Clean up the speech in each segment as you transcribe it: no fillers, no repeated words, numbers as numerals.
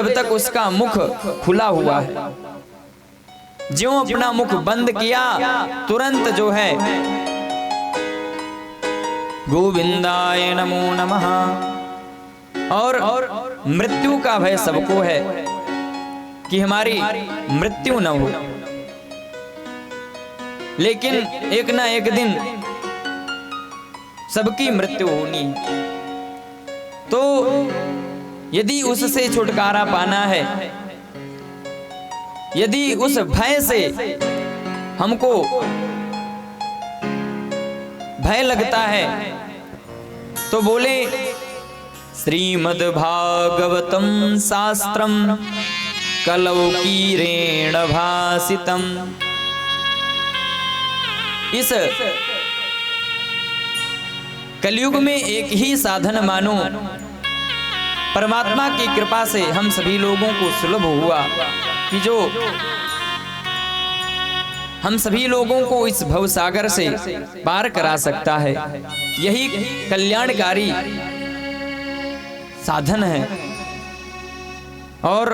जब तक उसका मुख खुला हुआ है। ज्यों अपना मुख बंद किया तुरंत जो है गोविंदाय नमो नमः। और मृत्यु का भय सबको है कि हमारी मृत्यु न हो, लेकिन एक ना एक दिन सबकी मृत्यु होनी है। तो यदि उससे छुटकारा पाना है, यदि उस भय से हमको भय लगता है, तो बोले श्रीमद् भागवतम शास्त्रम कलौकीरेण भासितम। इस कलयुग में एक ही साधन मानो, परमात्मा की कृपा से हम सभी लोगों को सुलभ हुआ कि जो हम सभी लोगों को इस भवसागर से पार करा सकता है। यही कल्याणकारी साधन है। और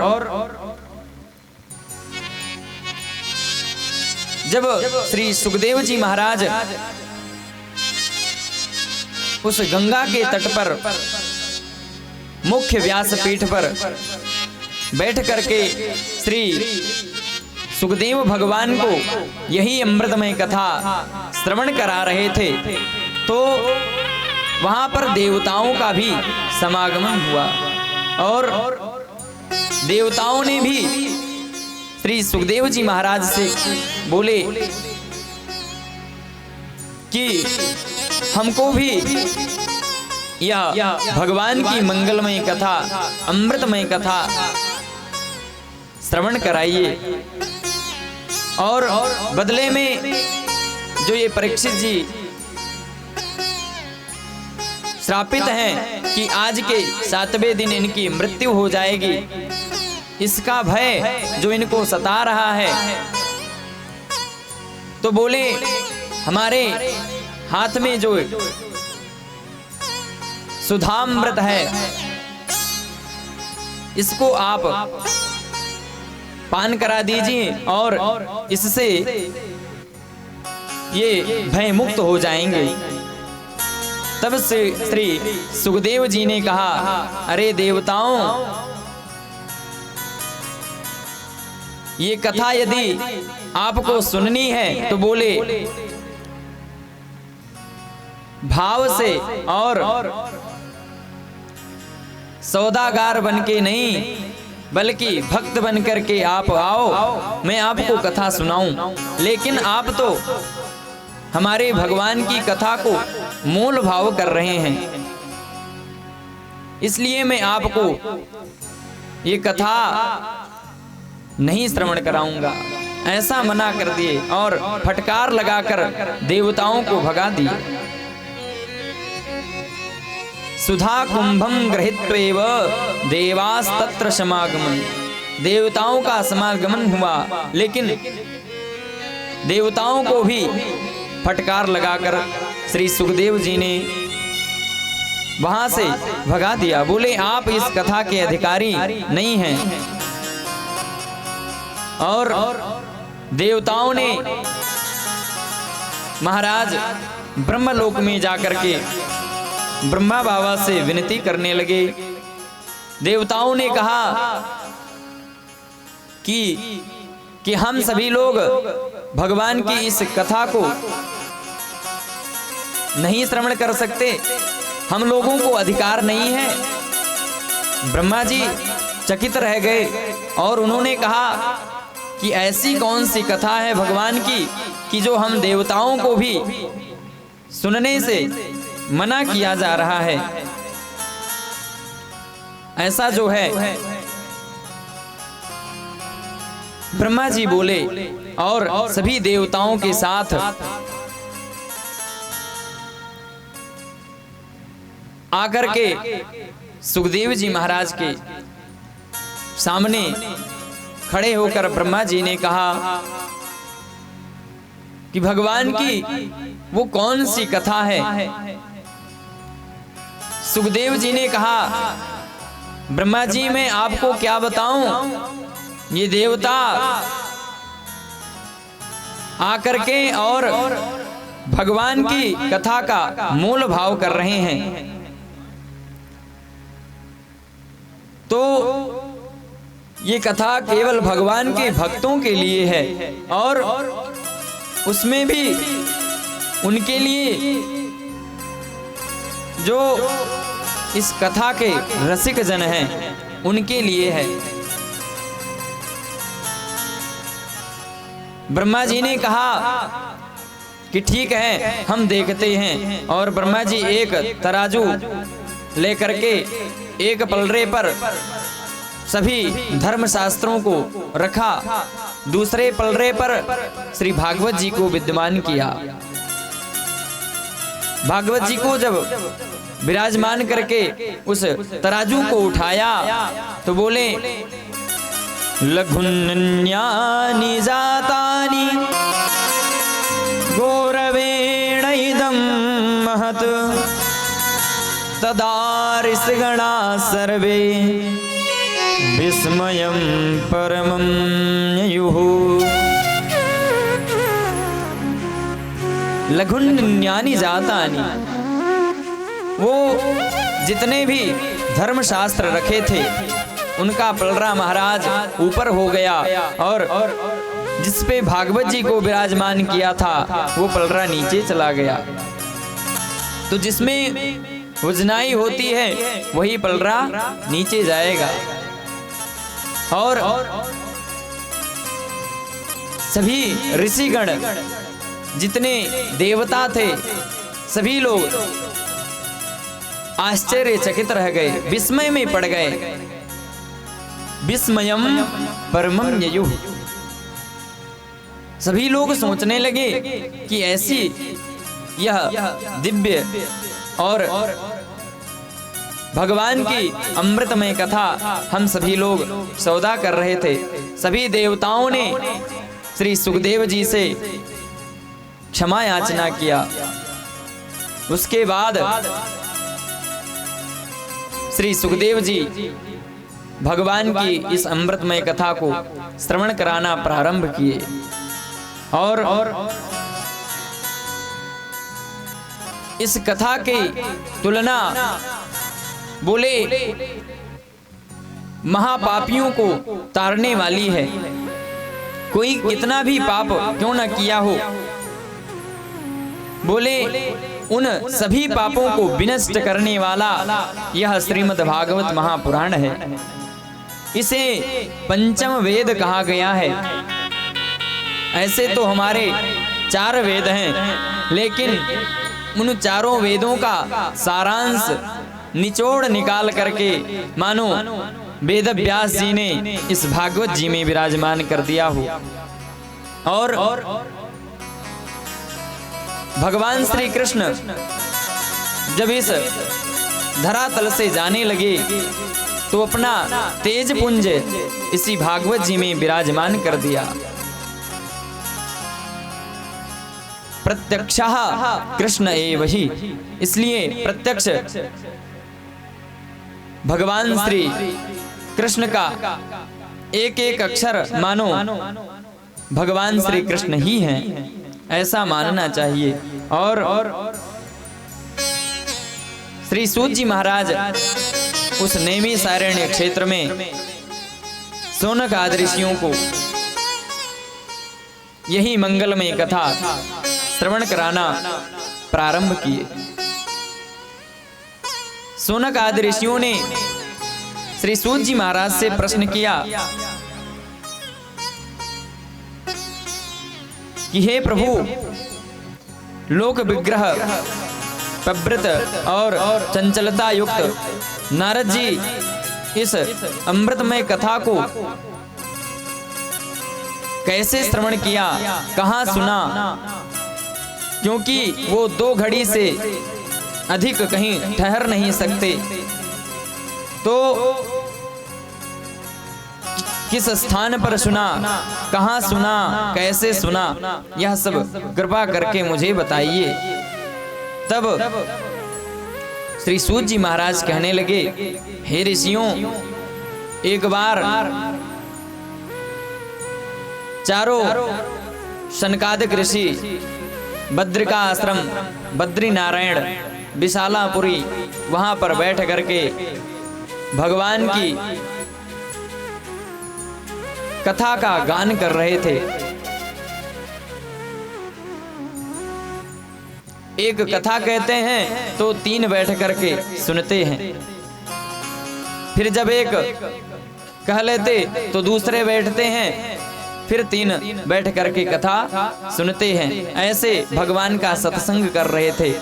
जब श्री सुखदेव जी महाराज उस गंगा के तट पर मुख्य व्यासपीठ पर बैठ करके श्री सुखदेव भगवान को यही अमृतमय कथा श्रवण करा रहे थे, तो वहां पर देवताओं का भी समागमन हुआ और देवताओं ने भी श्री सुखदेव जी महाराज से बोले कि हमको भी यह भगवान की मंगलमय कथा, अमृतमय कथा श्रवण कराइए। और बदले में जो ये परीक्षित जी श्रापित हैं कि आज के 7वें दिन इनकी मृत्यु हो जाएगी, इसका भय जो इनको सता रहा है, तो बोले हमारे हाथ में जो सुधामृत है, इसको आप पान करा दीजिए और इससे ये भय मुक्त हो जाएंगे। तब से श्री सुखदेव जी ने कहा, अरे देवताओं, ये कथा यदि आपको सुननी है तो बोले भाव से और सौदागार बनके नहीं, बल्कि भक्त बनकर के आप आओ, मैं आपको कथा सुनाऊं। लेकिन आप तो हमारे भगवान की कथा को मूल भाव कर रहे हैं, इसलिए मैं आपको ये कथा नहीं श्रवण कराऊंगा। ऐसा मना कर दिए और फटकार लगाकर देवताओं को भगा दिए। सुधा कुंभम गृहीत्वेव देवास्तत्र समागमन। देवताओं का समागमन हुआ, लेकिन देवताओं को भी फटकार लगाकर श्री सुखदेव जी ने वहां से भगा दिया। बोले आप इस कथा के अधिकारी नहीं हैं। और देवताओं ने महाराज ब्रह्मलोक में जाकर के ब्रह्मा बाबा से विनती करने लगे। देवताओं ने कहा कि हम सभी लोग भगवान की इस कथा को नहीं श्रवण कर सकते, हम लोगों को अधिकार नहीं है। ब्रह्मा जी चकित रह गए और उन्होंने कहा कि ऐसी कौन सी कथा है भगवान की कि जो हम देवताओं को भी सुनने से मना किया जा रहा है। ऐसा जो है ब्रह्मा जी बोले और सभी देवताओं के साथ आकर के सुखदेव जी महाराज के सामने खड़े होकर ब्रह्मा जी ने कहा कि भगवान की वो कौन सी कथा है। सुखदेव जी ने कहा ब्रह्मा जी मैं आपको क्या बताऊं, ये देवता आकर के और भगवान की कथा का मूल भाव कर रहे हैं। तो ये कथा केवल भगवान के भक्तों के लिए है और उसमें भी उनके लिए जो इस कथा के रसिक जन हैं उनके लिए है। ब्रह्मा जी ने कहा कि ठीक है हम देखते हैं, और ब्रह्मा जी एक तराजू लेकर के एक पलड़े पर सभी धर्मशास्त्रों को रखा, दूसरे पलड़े पर श्री भागवत जी को विद्यमान किया। भागवत जी को जब विराजमान करके उस तराजू को उठाया तो बोले लघुन्यानि जातानि गौरवेण इदं महत् तदारिसगणा सर्वे विस्मयं परमं ययुः। लघुन्यानि जातानि, वो जितने भी धर्मशास्त्र रखे थे उनका पलड़ा महाराज ऊपर हो गया, और जिस पे भागवत जी को विराजमान किया था वो पलड़ा नीचे चला गया। तो जिसमें वजनाई होती है वही पलड़ा नीचे जाएगा। और सभी ऋषिगण जितने देवता थे सभी लोग आश्चर्यचकित रह गए, विस्मय में पड़ गए। विस्मयम परमं ययुः। सभी लोग सोचने लगे कि ऐसी यह दिव्य और भगवान की अमृतमय कथा हम सभी लोग सौदा कर रहे थे। सभी देवताओं ने श्री सुखदेव जी से क्षमा याचना किया। उसके बाद श्री सुखदेव जी भगवान की इस अमृतमय कथा को श्रवण कराना प्रारंभ किए, और इस कथा की तुलना बोले महापापियों को तारने वाली है। कोई कितना भी पाप क्यों न किया हो, बोले उन सभी पापों को विनष्ट करने वाला यह श्रीमद् भागवत महापुराण है। इसे पंचम वेद कहा गया है। ऐसे तो हमारे 4 वेद हैं, लेकिन उन चारों वेदों का सारांश निचोड़ निकाल करके मानो वेद व्यास जी ने इस भागवत जी में विराजमान कर दिया हो। और भगवान श्री कृष्ण जब इस धरातल से जाने लगे तो अपना तेज पुंज इसी भागवत जी में विराजमान कर दिया। प्रत्यक्षः कृष्ण एव ही, इसलिए प्रत्यक्ष भगवान श्री कृष्ण का एक एक अक्षर मानो भगवान श्री कृष्ण ही हैं, ऐसा मानना चाहिए। और श्री सूत जी महाराज उस नेमी सारण्य क्षेत्र में शौनक आदि ऋषियों को यही मंगलमय कथा श्रवण कराना प्रारंभ किए। शौनक आदि ऋषियों ने श्री सूत जी महाराज से प्रश्न किया कि हे प्रभु, लोक विग्रह प्रवृत्त और चंचलता युक्त नारद जी इस अमृतमय कथा को कैसे श्रवण किया, कहाँ सुना, क्योंकि वो 2 घड़ी से अधिक कहीं ठहर नहीं सकते। तो किस स्थान पर सुना, कहाँ सुना, कैसे सुना, यह सब कृपा करके मुझे बताइए। तब श्री सूत जी महाराज कहने लगे, हे ऋषियों, एक बार चारों शनकादिक ऋषि बद्रिका आश्रम, बद्री नारायण, विशालापुरी, वहां पर बैठ करके भगवान की कथा का गान कर रहे थे। एक कथा कहते हैं तो 3 बैठ करके सुनते हैं, फिर जब एक कह लेते तो दूसरे बैठते हैं, फिर 3 बैठ करके कथा सुनते हैं। ऐसे भगवान का सत्संग कर रहे थे।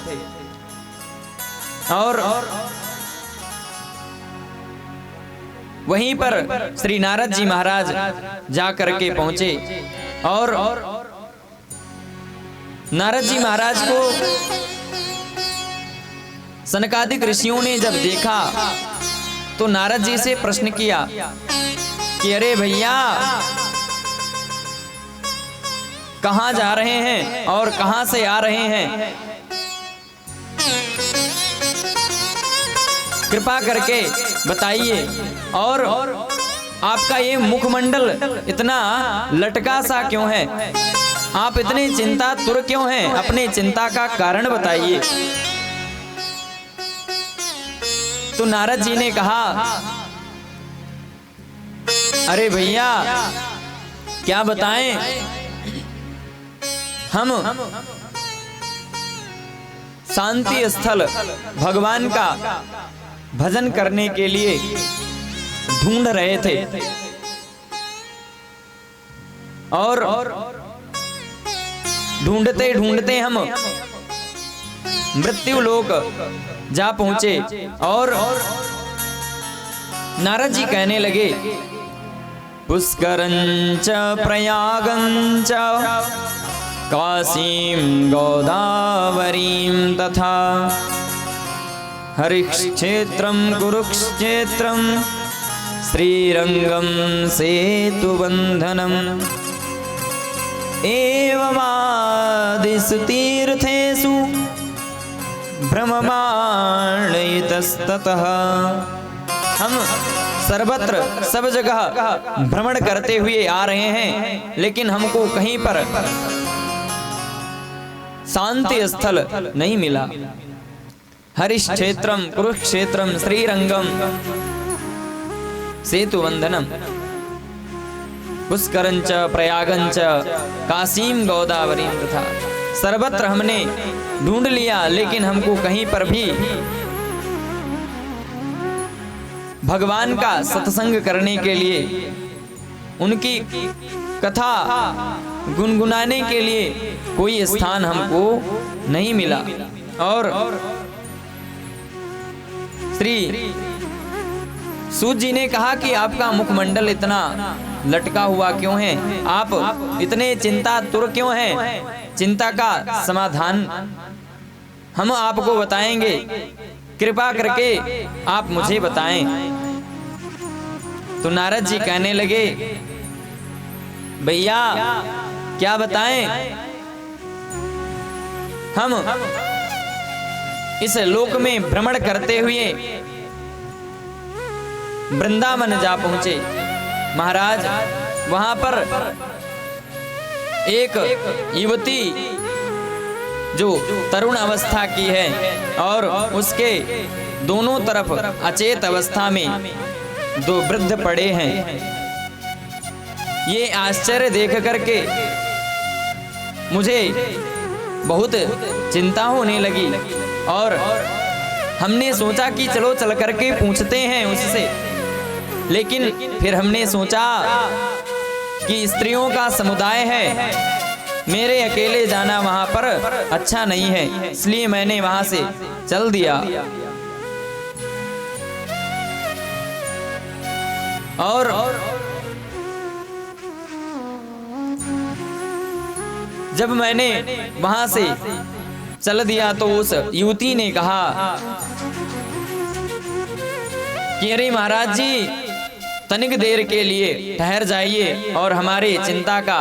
और वहीं पर श्री नारद जी महाराज जा करके पहुंचे और नारद जी महाराज को सनकादिक ऋषियों ने जब देखा तो नारद जी से प्रश्न किया कि अरे भैया, कहां जा रहे हैं और कहां से आ रहे हैं? कृपा करके बताइए। और आपका ये मुखमंडल इतना लटका सा क्यों है? आप इतने चिंतातुर क्यों हैं? अपने चिंता का कारण बताइए। तो नारद जी ने कहा, अरे भैया क्या बताएं, हम शांति स्थल भगवान का भजन करने के लिए ढूंढ रहे थे और ढूंढते ढूंढते हम मृत्यु लोक जा पहुंचे। और नारद जी कहने लगे, पुष्करंच प्रयागंच काशीं गोदावरीं तथा हरिक्षेत्रं कुरुक्षेत्रं श्रीरंगं सेतुबन्धनम् एवमादिषु तीर्थेषु भ्रममाणयतस्ततः। हम सर्वत्र सब जगह भ्रमण करते हुए आ रहे हैं, लेकिन हमको कहीं पर शांति स्थल नहीं मिला। हरिक्षेत्रम कुरुक्षेत्रम श्रीरंगम सेतुबंधनम पुष्करंच प्रयागंच काशीं गोदावरीं तथा। सर्वत्र हमने ढूंढ लिया, लेकिन हमको कहीं पर भी भगवान का सत्संग करने के लिए, उनकी कथा गुनगुनाने के लिए कोई स्थान हमको नहीं मिला। और श्री सूत जी ने कहा कि आपका मुखमंडल इतना लटका हुआ क्यों है? आप इतने चिंतातुर क्यों हैं? चिंता का समाधान हम आपको बताएंगे, कृपा करके आप मुझे बताएं। तो नारद जी कहने लगे, भैया क्या बताएं, हम इस लोक में भ्रमण करते हुए वृंदावन जा पहुंचे। महाराज, वहां पर एक युवती जो तरुण अवस्था की है और उसके दोनों तरफ अचेत अवस्था में 2 वृद्ध पड़े हैं। ये आश्चर्य देख करके मुझे बहुत चिंता होने लगी और हमने सोचा कि चलो चल करके पूछते हैं उससे। लेकिन फिर हमने सोचा कि स्त्रियों का समुदाय है, मेरे अकेले जाना वहां पर अच्छा नहीं है, इसलिए मैंने वहां से चल दिया। और जब मैंने वहां से चल दिया तो उस युवती ने कहा कि अरे महाराज जी, तनिक देर के लिए ठहर जाइए और हमारे चिंता का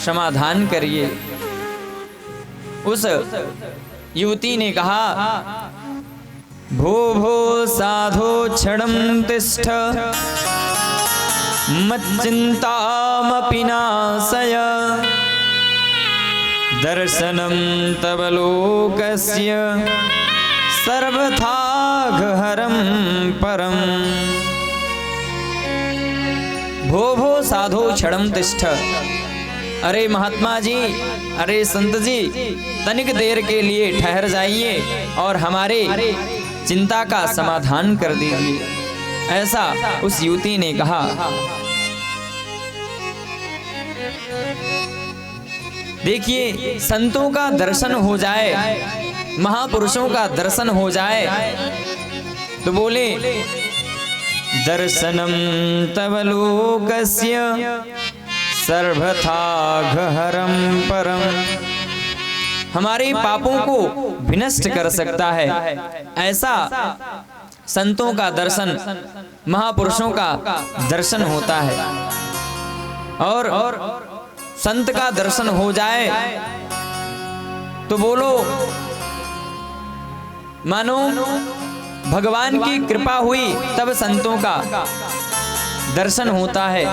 समाधान करिए। उस युवती ने कहा, भो भो साधो क्षणं तिष्ठ मच्चिन्तामपि नाशय दर्शनं तव लोकस्य सर्वथाघहरं परम्। भो भो साधो क्षणं तिष्ठ। अरे महात्मा जी, अरे संत जी, तनिक देर के लिए ठहर जाइए और हमारे चिंता का समाधान कर दीजिए। ऐसा उस युवती ने कहा। देखिए, संतों का दर्शन हो जाए, महापुरुषों का दर्शन हो जाए तो बोले दर्शनम तव लोकस्य सर्वथाघहरं परम। हमारे पापों को विनष्ट कर सकता है। ऐसा संतों का दर्शन, महापुरुषों का दर्शन होता है। और संत का दर्शन हो जाए तो बोलो मानो भगवान की कृपा हुई, तब संतों का दर्शन होता है।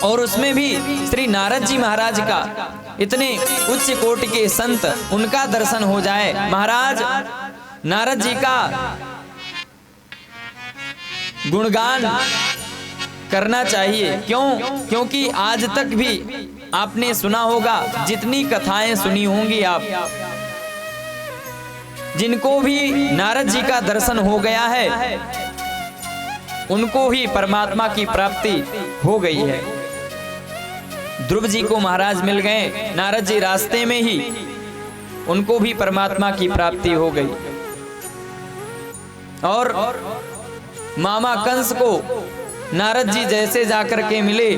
और उसमें भी श्री नारद जी महाराज का, इतने उच्च कोटि के संत, उनका दर्शन हो जाए। महाराज नारद जी का गुणगान करना चाहिए। क्यों? क्योंकि आज तक भी आपने सुना होगा, जितनी कथाएं सुनी होंगी आप, जिनको भी नारद जी का दर्शन हो गया है उनको ही परमात्मा की प्राप्ति हो गई है। ध्रुव जी को महाराज मिल गए, नारद जी रास्ते में ही उनको भी परमात्मा की प्राप्ति हो गई। और मामा कंस को नारद जी जैसे जाकर के मिले,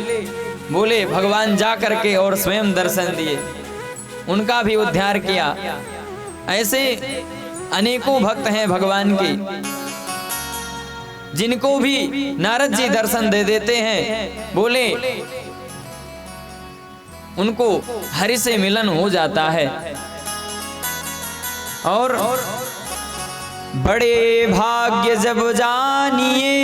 बोले भगवान जाकर के और स्वयं दर्शन दिए, उनका भी उद्धार किया। ऐसे अनेकों भक्त हैं भगवान के, जिनको भी नारद जी दर्शन दे देते हैं, बोले उनको हरि से मिलन हो जाता है। और बड़े भाग्य जब जानिए,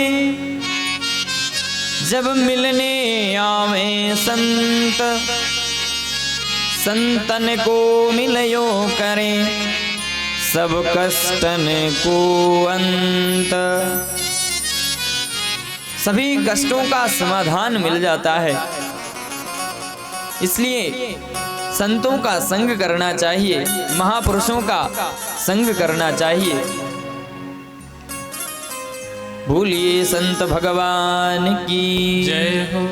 जब मिलने आवे संत, संतन को मिलयो करें सब कष्टन को अंत। सभी कष्टों का समाधान मिल जाता है। इसलिए संतों का संग करना चाहिए, महापुरुषों का संग करना चाहिए। बोलिए संत भगवान की जय हो।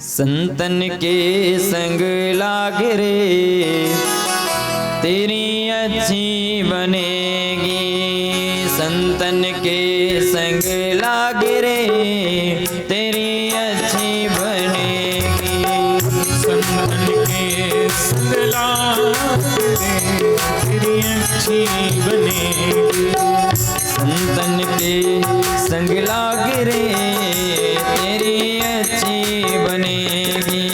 संतन के संग लाग रे तेरी अच्छी बनेगी, संतन के संग लाग रे तेरी अच्छी बनेगी, संतन के संग लाग रे तेरी अच्छी बनेगी, संतन के संग लाग रे तेरी अच्छी बनेगी,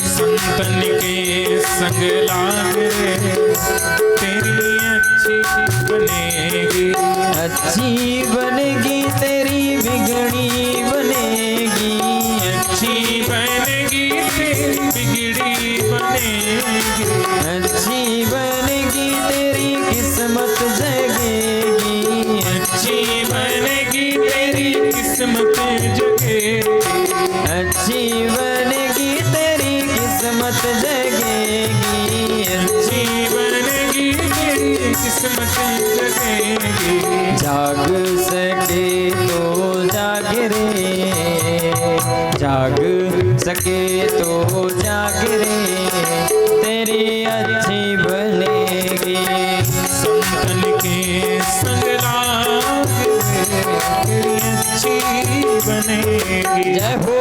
संतन के संग लाग रे तेरी अच्छी बनेगी, अच्छी बनेगी तेरी बिगड़ी बनेगी, अच्छी बनेगी तेरी बिगड़ी बनेगी, अच्छी बनेगी तेरी किस्मत जगेगी, अच्छी बनेगी तेरी किस्मत जगेगी, अच्छी बनेगी तेरी किस्मत जगेगी, अच्छी बनेगी तेरी किस्मत जगेगी। जाग सके तो जाग रे, जाग सके तो जाग रे तेरी अच्छी बनेगी, संतन के संग लाग रे तेरी अच्छी बनेगी। जय हो।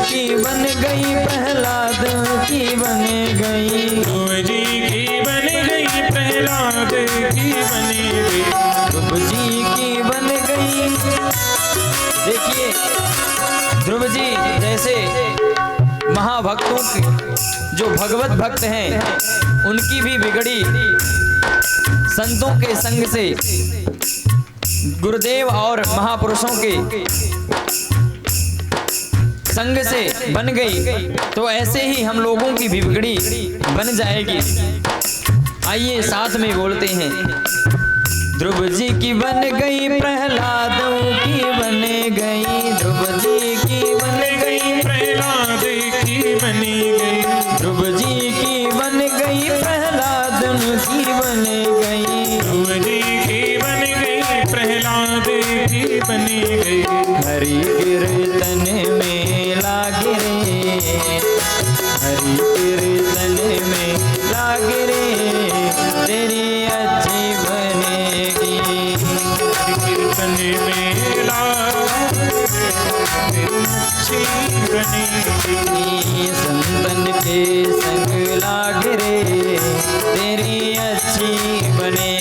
की बन गई प्रहलाद की बन गई, ध्रुव जी की बन गई प्रहलाद की बन गई, ध्रुव जी की बन गई। देखिए ध्रुव जी जैसे महाभक्तों की जो भगवत भक्त हैं उनकी भी बिगड़ी संतों के संग से, गुरुदेव और महापुरुषों के संग से बन गई, तो ऐसे ही हम लोगों की भी बिगड़ी बन जाएगी। आइए साथ में बोलते हैं। ध्रुव जी की बन गई प्रहलादों की बन गई, ध्रुव जी की बन गई प्रहलाद की बनी गई, ध्रुव जी की बन गई प्रहलादन की बन गई, ध्रुव जी की बन गई प्रहलाद की बनी गई। हरि कीर्तन में लागे रे, हरि कीर्तन में लागे रे, तेरी अच्छी बनेगी, कीर्तन में अच्छी बनेगी, संतन के संग लाग रे, तेरी अच्छी बनेगी।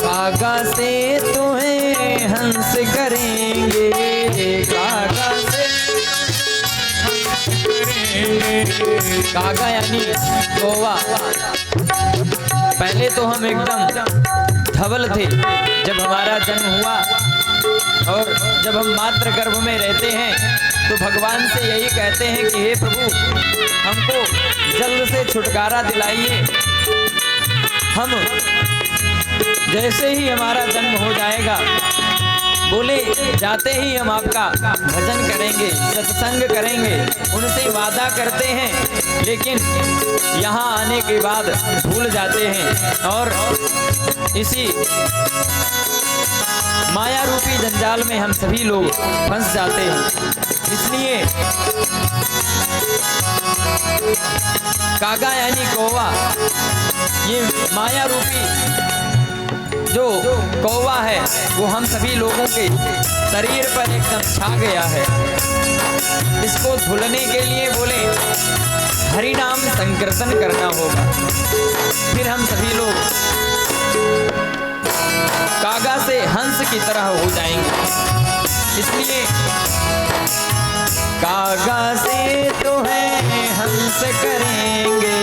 कागा से तुम्हें हंस करेंगे, कागा से कागा यानी कौवा। पहले तो हम एकदम धवल थे जब हमारा जन्म हुआ, और जब हम मातृ गर्भ में रहते हैं तो भगवान से यही कहते हैं कि हे प्रभु हमको जल्द से छुटकारा दिलाइए। हम जैसे ही हमारा जन्म हो जाएगा बोले जाते ही हम आपका भजन करेंगे, सत्संग करेंगे, उनसे वादा करते हैं, लेकिन यहाँ आने के बाद भूल जाते हैं और इसी माया रूपी जंजाल में हम सभी लोग फंस जाते हैं। इसलिए कागा यानी कौवा, ये माया रूपी जो कौवा है वो हम सभी लोगों के शरीर पर एकदम छा गया है। इसको धुलने के लिए बोले हरि नाम संकीर्तन करना होगा, फिर हम सभी लोग कागा से हंस की तरह हो जाएंगे। इसलिए कागा से तो है हंस करेंगे,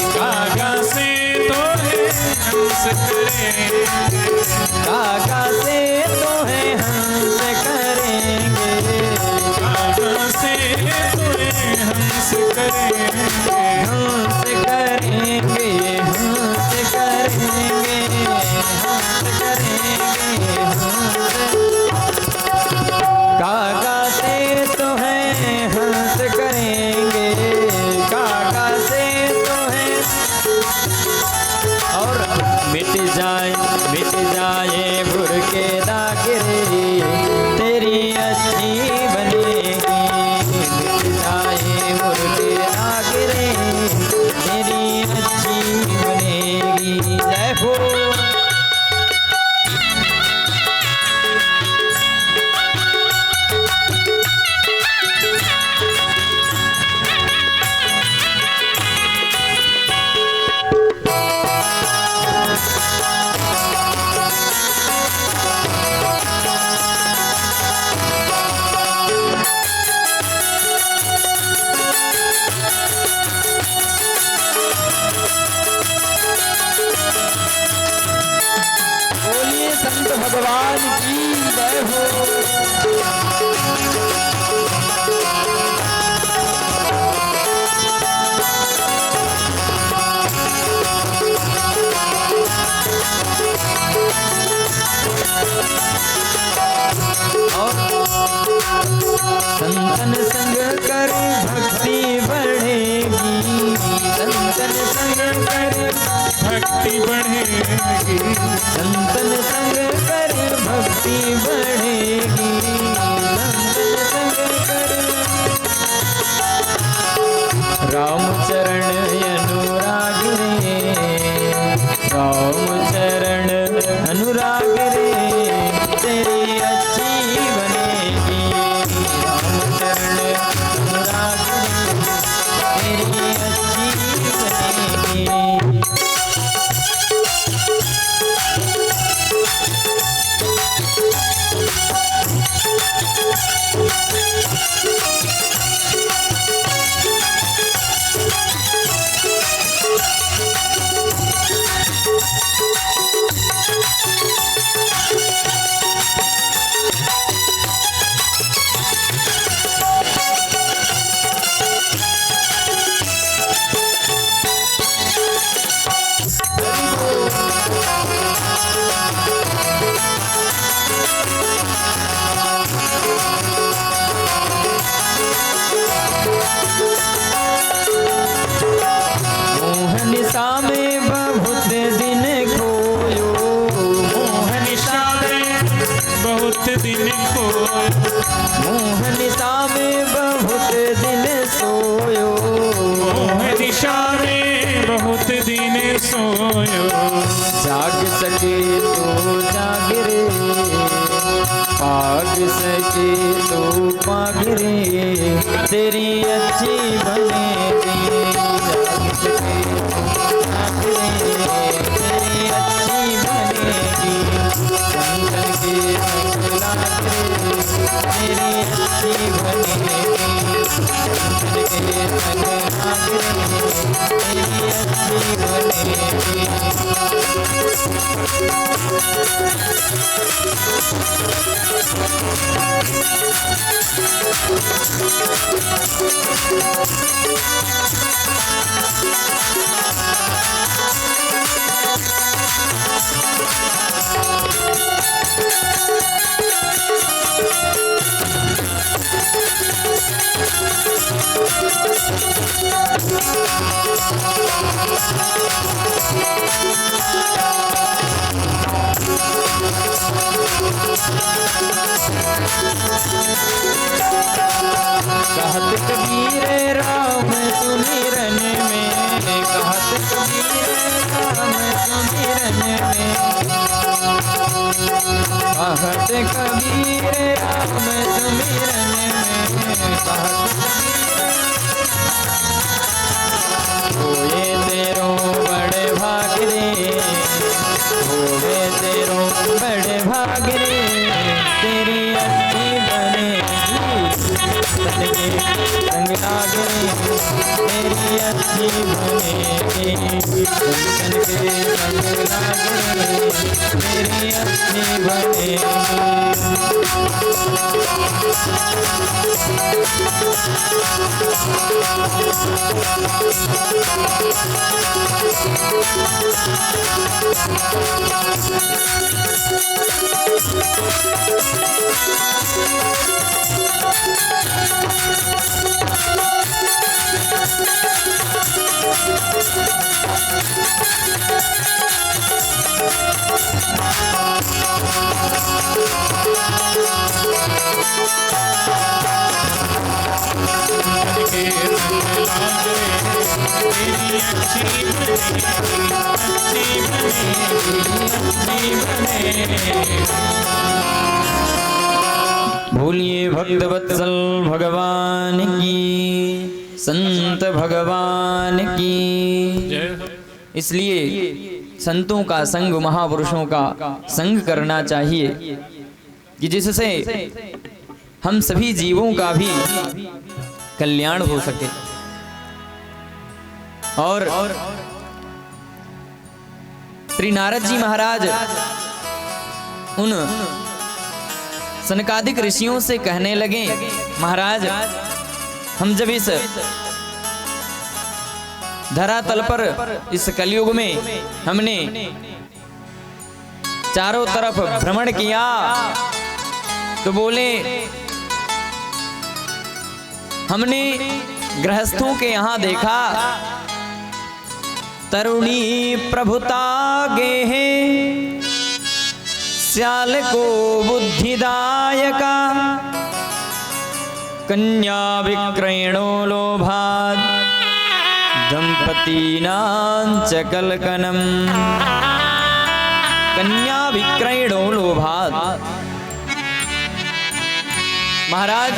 कागा से तो है हंस करेंगे, कागा से तो है हंस करेंगे, कागा से तो है हंस करेंगे, हंस करेंगे, हंस करेंगे, हंस करेंगे, कागा से तो है हंस करेंगे, कागा से तो है, और मिट जाए भुर के दाग रे, तेरी अच्छी बनेगी, मिट जाए भुर के दाग रे, तेरी अच्छी बनेगी। जय हो। भगवान की जय हो। संतन संग कर भक्ति बढ़ेगी, संतन संग कर भक्ति बढ़ेगी, संतन संग कर भक्ति बढ़ेगी, संतन संग कर राम चरण अनुराग रे, राम चरण अनुराग रे, तेरी अच्छी बनेगी, राम चरण अनुराग रे, तेरी अच्छी बनेगी। दिन खोयो, मोह निशा में बहुत दिन सोयो, मोह निशा में बहुत दिन सोयो, जाग सके तो जाग रे, पाग सके तो पाग रे, तेरी अच्छी बनेगी, जाग सके तो जाग रे, तेरी अच्छी बनेगी, संतन के संग लाग रे, तेरी अच्छी बनेगी, संतन के संग लाग रे, तेरी अच्छी बनेगी। कहत कबीर राम सुमिरन में, कहत कबीर राम सुमिरन में, कहत कबीर राम सुमिरन में, कहत होए तेरो बड़े भाग रे, होए तेरो बड़े भाग रे, तेरी अच्छी बनेगी, संतन के संग लाग रे, तेरी अच्छी बनेगी, संतन के संग लाग रे, तेरी अच्छी बनेगी। बोलिए भक्त वत्सल भगवान की, संत भगवान की। इसलिए संतों का संग, महापुरुषों का संग करना चाहिए कि जिससे हम सभी जीवों का भी कल्याण हो सके। और श्री नारद जी महाराज उन सनकादिक ऋषियों से कहने लगे, महाराज हम जब इस धरातल पर इस कलयुग में हमने चारों तरफ भ्रमण किया तो बोले हमने गृहस्थों के यहाँ देखा तरुणी प्रभुता गेहे श्याल को बुद्धिदायका कन्या विक्रयणो लोभात् दंपतीनां च कलकनम। कन्या विक्रयणो लोभात्। महाराज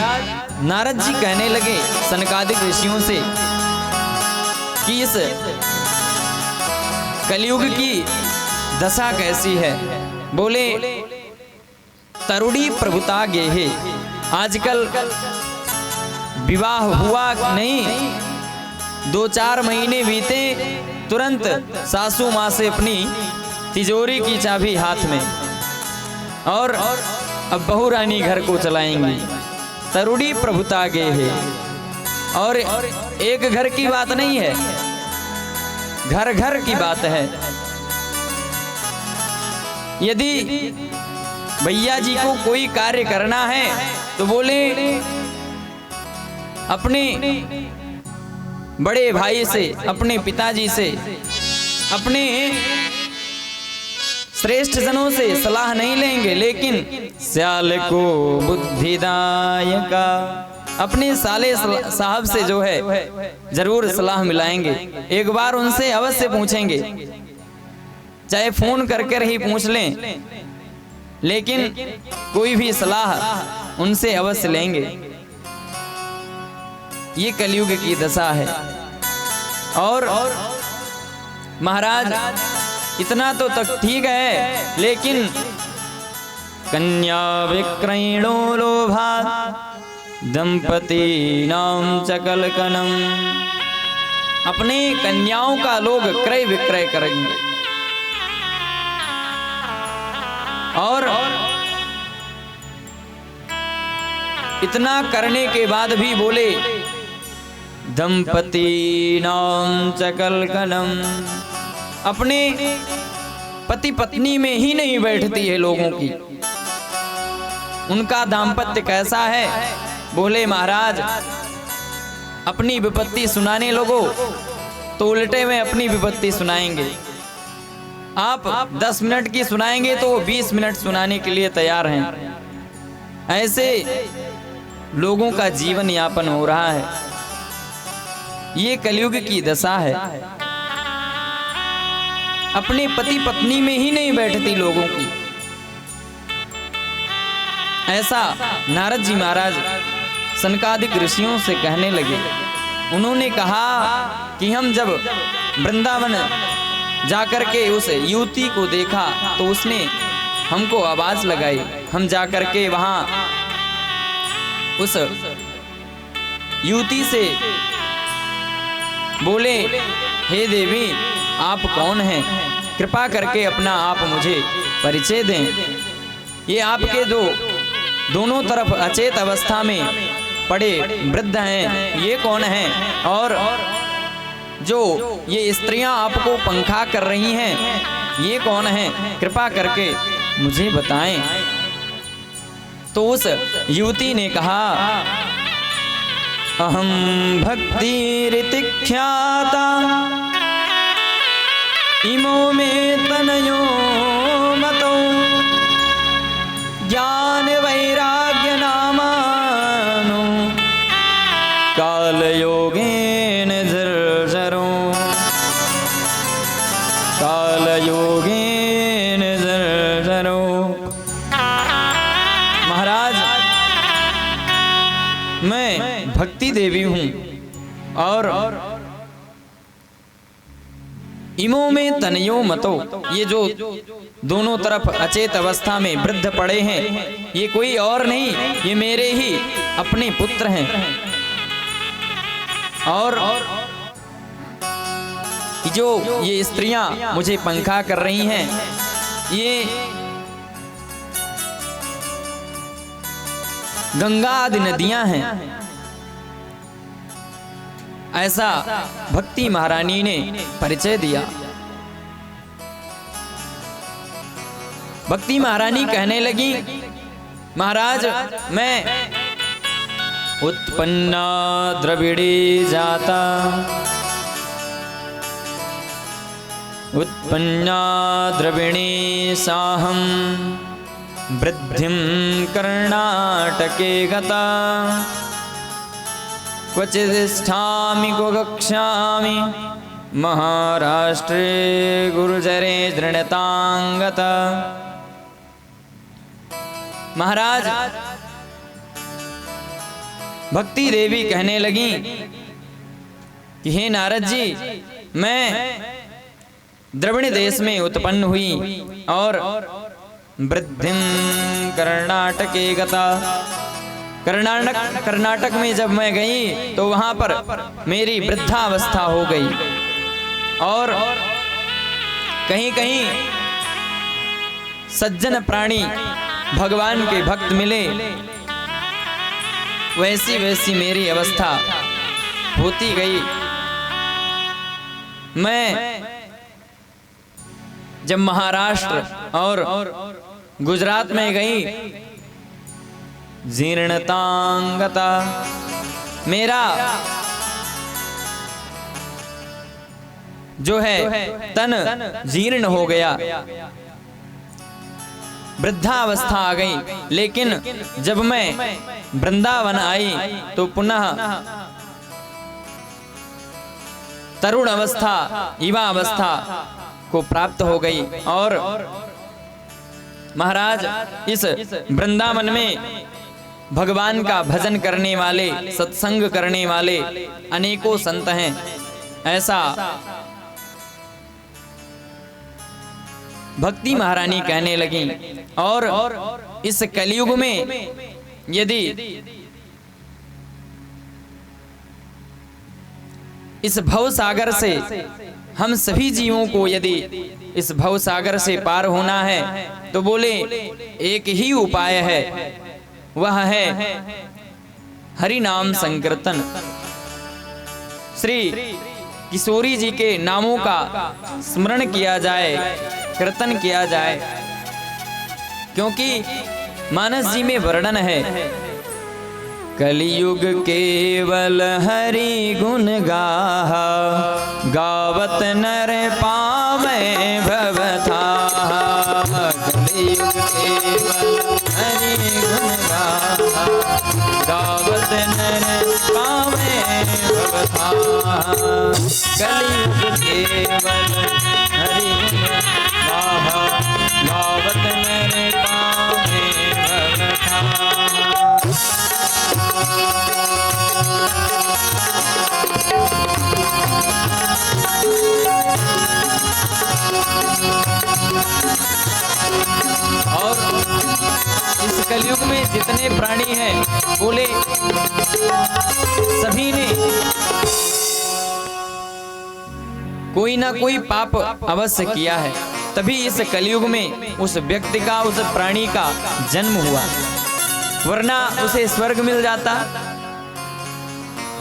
नारद जी कहने लगे सनकादिक ऋषियों से कि इस कलयुग की दशा कैसी है। बोले तरुणी प्रभुता गेहे। आजकल विवाह हुआ नहीं, 2-4 महीने बीते तुरंत सासू माँ से अपनी तिजोरी की चाबी हाथ में और अब बहू रानी घर को चलाएंगी। तरुणी प्रभुता गेहे। और एक घर की बात नहीं है, घर घर की बात है। यदि भैया जी को कोई कार्य करना है तो बोले अपने बड़े भाई से, अपने पिताजी से, अपने श्रेष्ठ जनों से सलाह नहीं लेंगे, लेकिन श्याल को बुद्धिदायका अपने साले साहब से जो है जरूर सलाह मिलाएंगे। एक बार उनसे अवश्य पूछेंगे, चाहे फोन करके ही पूछ लें, लेकिन कोई भी सलाह उनसे अवश्य लेंगे। ये कलयुग की दशा है। और महाराज इतना तो तक ठीक है, लेकिन कन्या विक्रयणो लोभात् दंपतीनां च कलकनम। अपने कन्याओं का लोग क्रय विक्रय करेंगे। और इतना करने के बाद भी बोले दंपतीनां च कलकनम। अपने पति पत्नी में ही नहीं बैठती है लोगों की। उनका दाम्पत्य कैसा है। बोले महाराज अपनी विपत्ति सुनाने लोगों तो उल्टे में अपनी विपत्ति सुनाएंगे। आप 10 मिनट की सुनाएंगे तो 20 मिनट सुनाने के लिए तैयार हैं। ऐसे लोगों का जीवन यापन हो रहा है। ये कलयुग की दशा है। अपने पति पत्नी में ही नहीं बैठती लोगों की। ऐसा नारद जी महाराज सनकादिक ऋषियों से कहने लगे। उन्होंने कहा कि हम जब वृंदावन जाकर के उस युवती को देखा तो उसने हमको आवाज लगाई। हम जाकर के वहां उस युवती से बोले, हे देवी आप कौन हैं, कृपा करके अपना आप मुझे परिचय दें। ये आपके जो दोनों तरफ अचेत अवस्था में पड़े वृद्ध हैं, ये कौन हैं, और जो ये स्त्रियां आपको पंखा कर रही हैं, ये कौन हैं, कृपा करके मुझे बताएं। तो उस युवती ने कहा, अहम भक्ति ख्याता इमो में तनयो मतो ज्ञान वैराग्य नामानो काल योगेन जर्जरो काल योगेन जर्जरो। महाराज मैं भक्ति देवी हूं और इमो में तनयो मतो, ये जो दोनों तरफ अचेत अवस्था में वृद्ध पड़े हैं, ये कोई और नहीं, ये मेरे ही अपने पुत्र हैं। और जो ये स्त्रियां मुझे पंखा कर रही हैं, ये गंगा आदि नदियां हैं। ऐसा भक्ति महारानी ने परिचय दिया। भक्ति महारानी कहने लगी, महाराज मैं उत्पन्ना द्रविड़ी जाता, उत्पन्ना द्रविणी साहं वृद्धिं कर्णाटके गता, क्वचिदिष्ठामि क्वगच्छामि महाराष्ट्रे गुर्जरे दृढ़तांगता। महाराज भक्ति देवी कहने लगी कि हे नारद जी, मैं द्रविड़ देश में उत्पन्न हुई और वृद्धिं कर्णाटके गता। कर्नाटक में जब मैं गई तो वहां पर मेरी वृद्धावस्था हो गई और कहीं कहीं सज्जन प्राणी भगवान के भक्त मिले, वैसी वैसी मेरी अवस्था होती गई। मैं जब महाराष्ट्र और गुजरात में गई, जीर्णतांगता, मेरा जो है तन जीर्ण हो गया, वृद्धावस्था आ गई। लेकिन जब मैं वृंदावन आई तो पुनः तरुण अवस्था, युवा अवस्था को प्राप्त हो गई। और महाराज इस वृंदावन में भगवान का भजन करने वाले, सत्संग करने वाले अनेकों संत हैं। ऐसा भक्ति महारानी कहने लगी। और इस कलयुग में यदि इस भव सागर से हम सभी जीवों को यदि इस भव सागर से पार होना है तो बोले एक ही उपाय है, वह है हरि नाम संकीर्तन। श्री किशोरी जी के नामों का स्मरण किया जाए, कीर्तन किया जाए, क्योंकि मानस जी में वर्णन है, कलियुग केवल हरि गुण गाहा, गावत नर पावे भवथाहा। कलियुग केवल हरि गुण गाहा, गावत नर पावे भवथाहा। कलियुग केवल हरि गुण गाहा, गावत नर पावे भवथाहा। और इस कलयुग में जितने प्राणी हैं बोले सभी ने कोई ना कोई पाप अवश्य किया है, तभी इस कलयुग में उस व्यक्ति का, उस प्राणी का जन्म हुआ, वरना उसे स्वर्ग मिल जाता।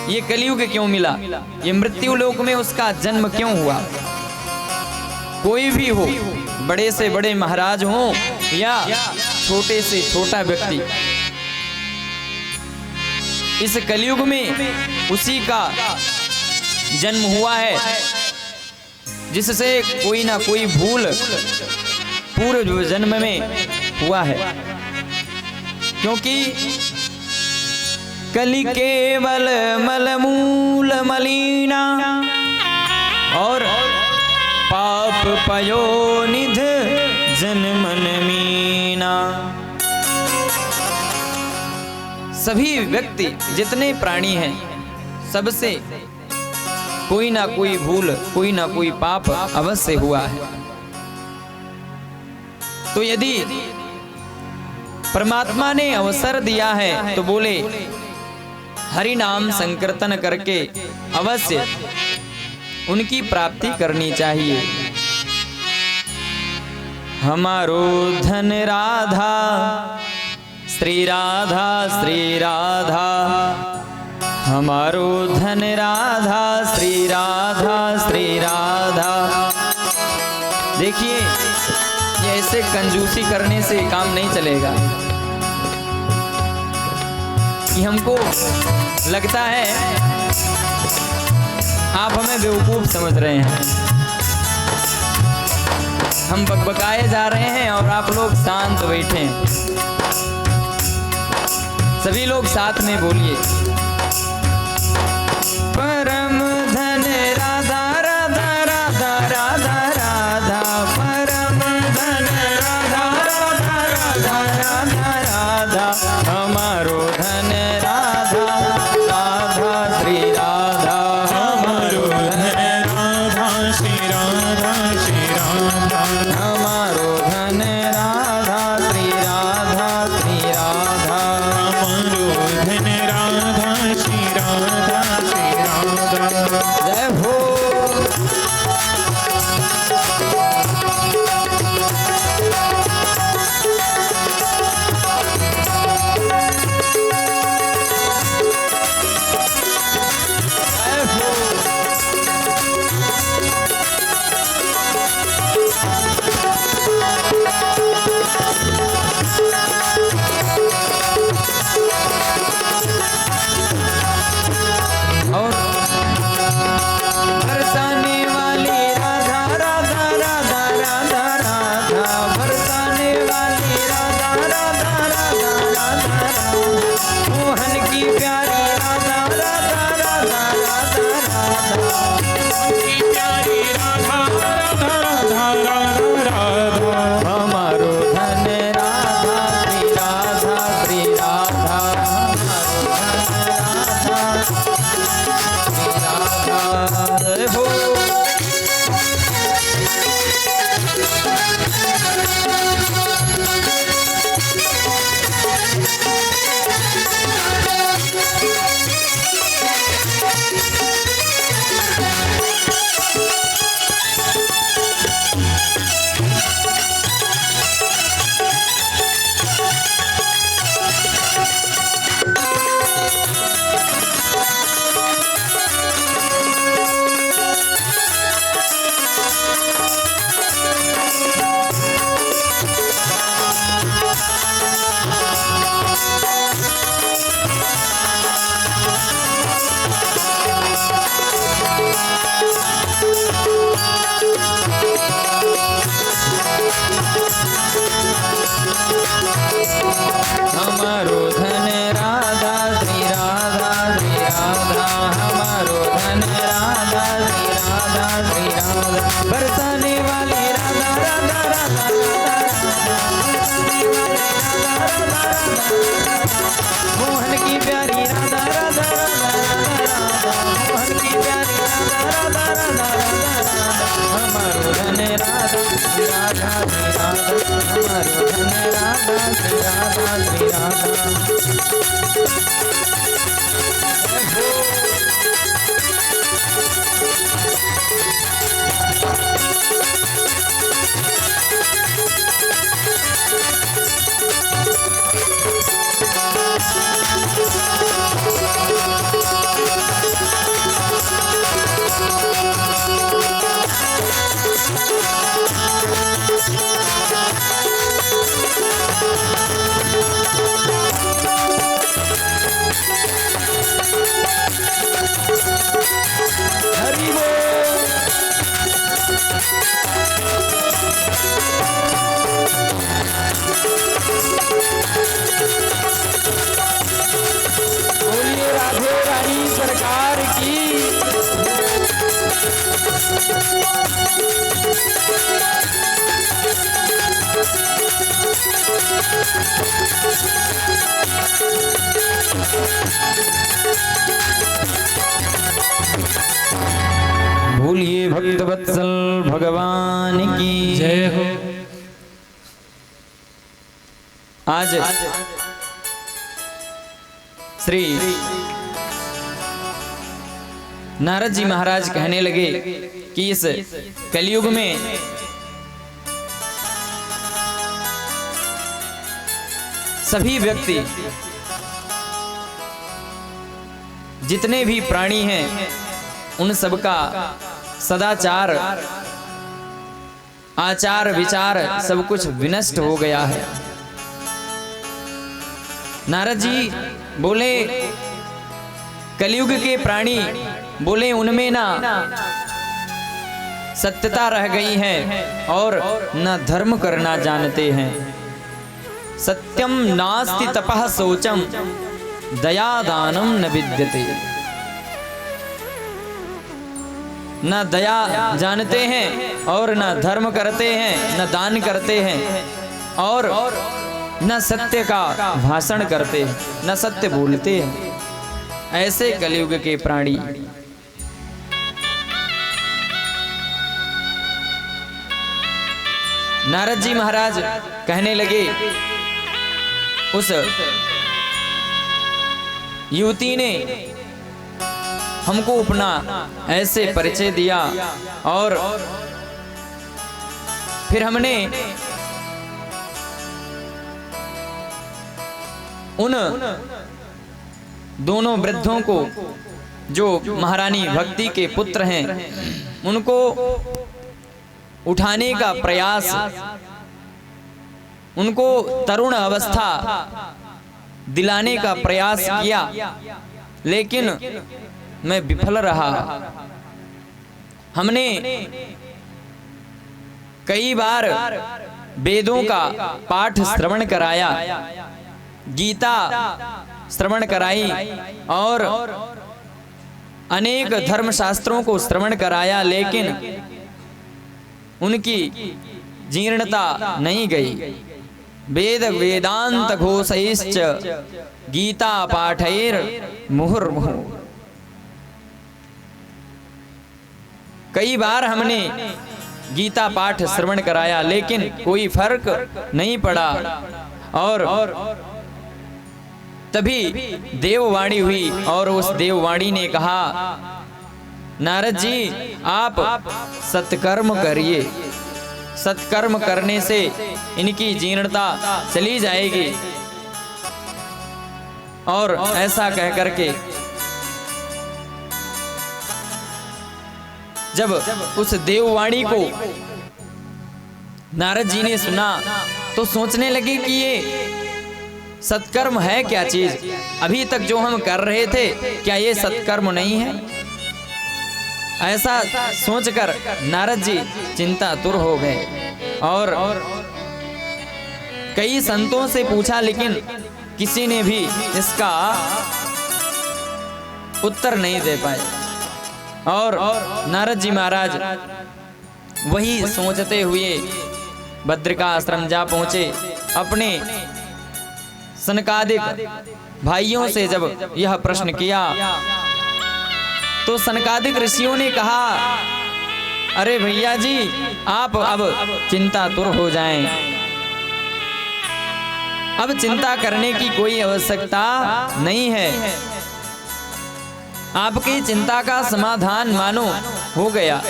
ये कलयुग क्यों मिला? ये मृत्यु लोक में उसका जन्म क्यों हुआ? कोई भी हो, बड़े से बड़े महाराज हो या छोटे से छोटा व्यक्ति, इस कलयुग में उसी का जन्म हुआ है जिससे कोई ना कोई भूल पूर्व जन्म में हुआ है। क्योंकि कलि केवल मलमूल मलिना और पाप पयो निध जन्मन मीना। सभी व्यक्ति जितने प्राणी हैं सबसे कोई ना कोई भूल, कोई ना कोई पाप अवश्य हुआ है। तो यदि परमात्मा ने अवसर दिया है तो बोले हरि नाम संकीर्तन करके अवश्य उनकी प्राप्ति करनी चाहिए। हमारो धन राधा श्री राधा हमारो धन राधा, श्री राधा। देखिए ये ऐसे कंजूसी करने से काम नहीं चलेगा कि हमको लगता है आप हमें बेवकूफ समझ रहे हैं, हम बकबकाए जा रहे हैं और आप लोग शांत बैठे हैं। सभी लोग साथ में बोलिए, परम धन राधा राधा राधा राधा राधा, परम धन राधा राधा राधा राधा राधा, हमारो धन राधा राधा श्री राधा, हमारो धन राधा श्री राधा श्री राधा, हमारो धन राधा श्री राधा श्री राधा, हमारो धन राधा श्री राधा श्री राधा। जय हो। और बरसाने वाली राधा राधा राधा राधा राधा, बरसाने वाली राधा राधा राधा राधा, मोहन की प्यारी राधा राधा राधा राधा राधा, की प्यारी राधा राधा राधा राधा राधा, हमारो धन राधा श्री राधा श्री राधा, हमारो धन राधा श्री राधा। जय हो। हमारो धन राधा श्री राधा श्री राधा, हमारो धन राधा श्री राधा श्री राधा, बरसाने वाली राधा राधा राधा राधा राधा, बरसाने वाली राधा राधा राधा, मोहन की प्यारी राधा राधा राधा राधा, मोहन की प्यारी राधा राधा राधा राधा, हमारो धन राधा श्री राधा श्री राधा, हमारो धन राधा श्री राधा श्री राधा। हरि बोल। बोलिए राधे रानी सरकार की। बोलिए भक्त वत्सल भगवान की जय हो। आज श्री नारद जी महाराज कहने लगे कि इस कलयुग में सभी व्यक्ति, जितने भी प्राणी हैं, उन सबका सदाचार, आचार विचार सब कुछ विनष्ट हो गया है। नारद जी बोले, कलयुग के प्राणी बोले उनमें ना सत्यता रह गई है और न धर्म करना जानते हैं। सत्यम नास्ति तपः शौचम दया दानम न विद्यते। न दया जानते हैं और न धर्म करते हैं, न दान करते हैं और न सत्य का भाषण करते हैं, न सत्य बोलते हैं। ऐसे कलयुग के प्राणी। नारद जी महाराज कहने लगे, उस युवती ने हमको अपना ऐसे परिचय दिया और फिर हमने उन दोनों वृद्धों को, जो महारानी भक्ति के पुत्र हैं, उनको उठाने का प्रयास, उनको तरुण अवस्था दिलाने का प्रयास किया, लेकिन मैं विफल रहा। हमने कई बार वेदों का पाठ श्रवण कराया, गीता श्रवण कराई और अनेक धर्मशास्त्रों को श्रवण कराया, लेकिन उनकी जीर्णता नहीं गई। वेद वेदांत घोषैश्च गीता पाठैर मुहुर्मुहुः। कई बार हमने गीता पाठ श्रवण कराया, लेकिन कोई फर्क नहीं पड़ा। और तभी देववाणी हुई और उस देववाणी ने कहा, नारद जी आप सत्कर्म करिए, सत्कर्म करने से इनकी जीर्णता चली जाएगी। और ऐसा कह करके जब उस देववाणी को नारद जी ने सुना तो सोचने लगे कि ये सत्कर्म है क्या चीज? अभी तक जो हम कर रहे थे क्या ये सत्कर्म नहीं है? ऐसा सोचकर नारद जी चिंतातुर हो गए और कई संतों से पूछा, लेकिन किसी ने भी इसका उत्तर नहीं दे पाए। और नारद जी महाराज वही सोचते हुए बद्रिका आश्रम जा पहुंचे। अपने सनकादिक भाइयों से जब यह प्रश्न किया तो सनकादिक ऋषियों ने कहा, अरे भैया जी आप अब चिंतातुर हो जाएं, अब चिंता करने की कोई आवश्यकता नहीं है। आपकी चिंता का समाधान मानो हो गया।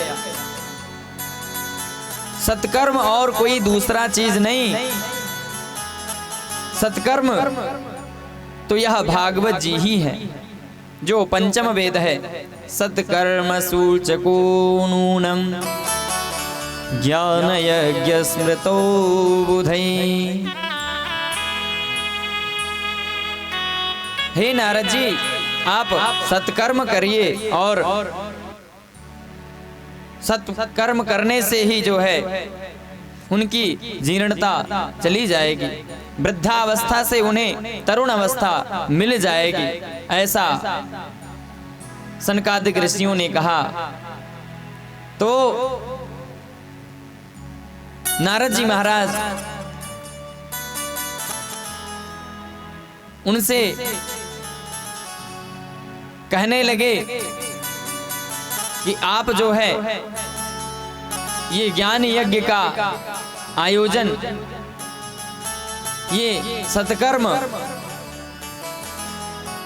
सत्कर्म और कोई दूसरा चीज नहीं। सत्कर्म तो यह भागवत जी ही है, जो पंचम वेद है। सत्कर्म सूचको नूनम ज्ञान यज्ञ स्मृतो बुधै। हे नारद जी आप सत्कर्म करिए और सत्कर्म करने से ही जो है उनकी जीर्णता चली जाएगी, वृद्धावस्था से उन्हें तरुण अवस्था मिल जाएगी। ऐसा सनकादिक ऋषियों ने कहा। तो नारद जी महाराज उनसे कहने लगे कि आप जो है ये ज्ञान यज्ञ का आयोजन, ये सत्कर्म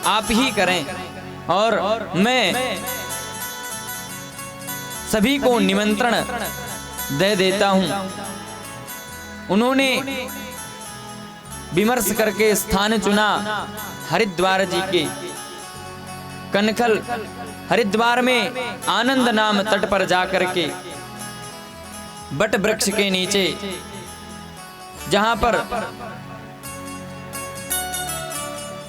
आप ही करें और मैं सभी को निमंत्रण दे देता हूं। उन्होंने विमर्श करके स्थान चुना हरिद्वार जी के। कनखल हरिद्वार में आनंद नाम तट पर जाकर के बट वृक्ष के नीचे, जहां पर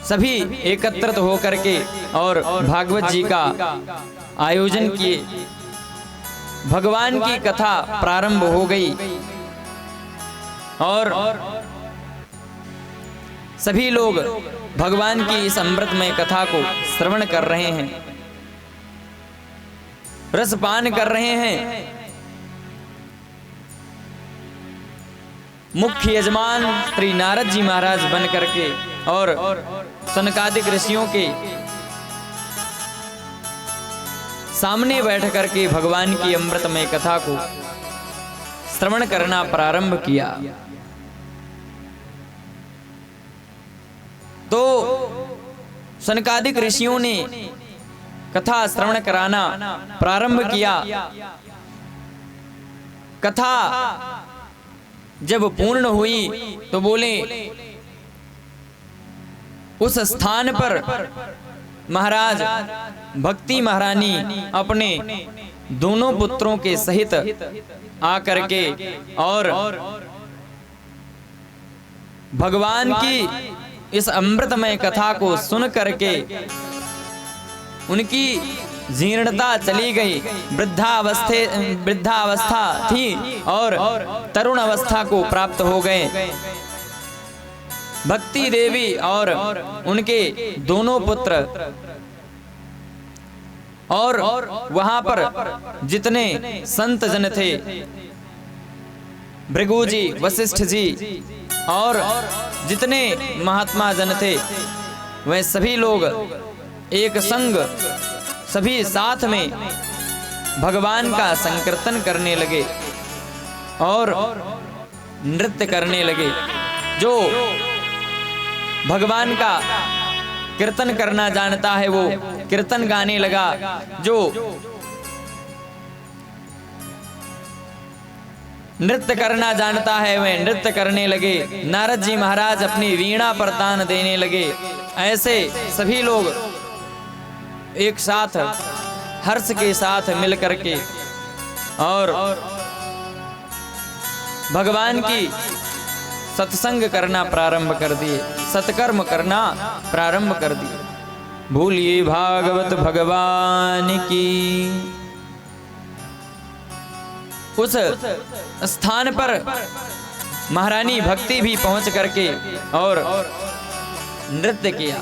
सभी एकत्रित होकर के और भागवत जी का आयोजन किए। भगवान की कथा प्रारंभ हो गई और सभी लोग भगवान की इस अमृतमय कथा को श्रवण कर रहे हैं, रसपान कर रहे हैं। मुख्य यजमान श्री नारद जी महाराज बन करके और सनकादिक ऋषियों के सामने बैठ करके भगवान की अमृतमय कथा को श्रवण करना प्रारंभ किया। तो सनकादिक ऋषियों ने कथा श्रवण कराना प्रारंभ किया। कथा जब पूर्ण हुई तो बोले, उस स्थान पर महाराज भक्ति महारानी अपने दोनों पुत्रों के सहित आकर के और भगवान की इस अमृतमय कथा को सुन करके उनकी जीर्णता चली गई। वृद्धावस्था थी और तरुण अवस्था को प्राप्त हो गए। भक्ति देवी और उनके दोनों पुत्र और वहां पर जितने संत जन थे, भृगु जी, वशिष्ठ जी और जितने महात्मा जन थे, वह सभी लोग एक संग सभी साथ में भगवान का संकीर्तन करने लगे और नृत्य करने लगे। जो भगवान का कीर्तन करना जानता है वो कीर्तन गाने लगा, जो नृत्य करना जानता है वह नृत्य करने लगे। नारद जी महाराज अपनी वीणा पर तान देने लगे। ऐसे सभी लोग एक साथ हर्ष के साथ मिल करके और भगवान की सत्संग करना प्रारंभ कर दिए, सत्कर्म करना प्रारंभ कर दिए। भूलिए भागवत भगवान की। उस स्थान पर महारानी भक्ति भी पहुंच करके और नृत्य किया।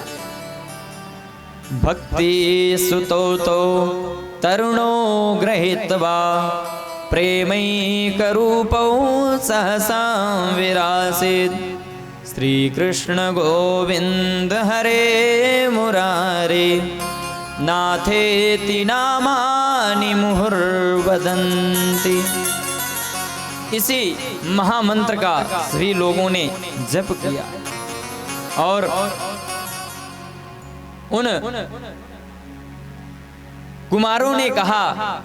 भक्ति सुतो तो तरुणो गृहीत्वा प्रेमैकरूपौ सहसा विरासीत्। श्री कृष्ण गोविंद हरे मुरारे नाथेति नामानि मुहुर्वदन्ति। इसी महामंत्र का सभी लोगों ने जप किया और उन कुमारों ने कहा,